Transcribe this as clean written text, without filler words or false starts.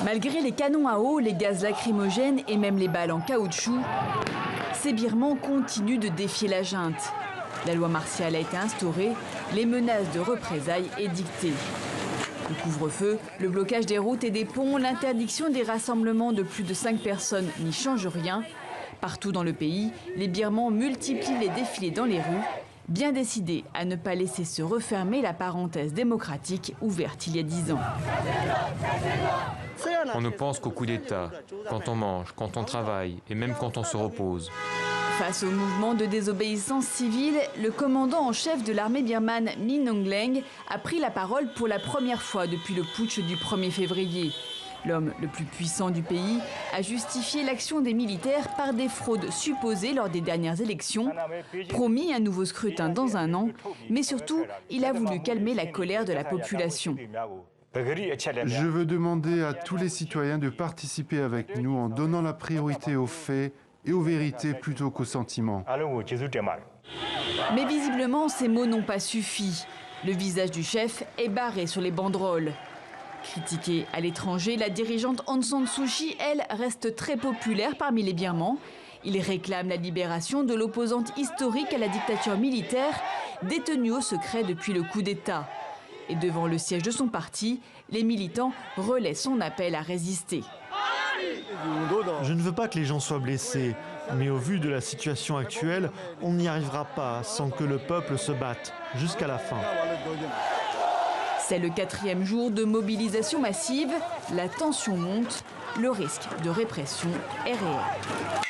Malgré les canons à eau, les gaz lacrymogènes et même les balles en caoutchouc, ces Birmans continuent de défier la junte. La loi martiale a été instaurée, les menaces de représailles édictées. Le couvre-feu, le blocage des routes et des ponts, l'interdiction des rassemblements de plus de 5 personnes n'y changent rien. Partout dans le pays, les Birmans multiplient les défilés dans les rues, bien décidés à ne pas laisser se refermer la parenthèse démocratique ouverte il y a 10 ans. On ne pense qu'au coup d'État, quand on mange, quand on travaille et même quand on se repose. Face au mouvement de désobéissance civile, le commandant en chef de l'armée birmane Min Aung Hlaing a pris la parole pour la première fois depuis le putsch du 1er février. L'homme le plus puissant du pays a justifié l'action des militaires par des fraudes supposées lors des dernières élections, promis un nouveau scrutin dans 1 an, mais surtout, il a voulu calmer la colère de la population. Je veux demander à tous les citoyens de participer avec nous en donnant la priorité aux faits et aux vérités plutôt qu'aux sentiments. Mais visiblement, ces mots n'ont pas suffi. Le visage du chef est barré sur les banderoles. Critiquée à l'étranger, la dirigeante Aung San Suu Kyi, elle, reste très populaire parmi les Birmans. Il réclame la libération de l'opposante historique à la dictature militaire, détenue au secret depuis le coup d'État. Et devant le siège de son parti, les militants relaient son appel à résister. Je ne veux pas que les gens soient blessés, mais au vu de la situation actuelle, on n'y arrivera pas sans que le peuple se batte jusqu'à la fin. C'est le 4e jour de mobilisation massive. La tension monte, le risque de répression est réel.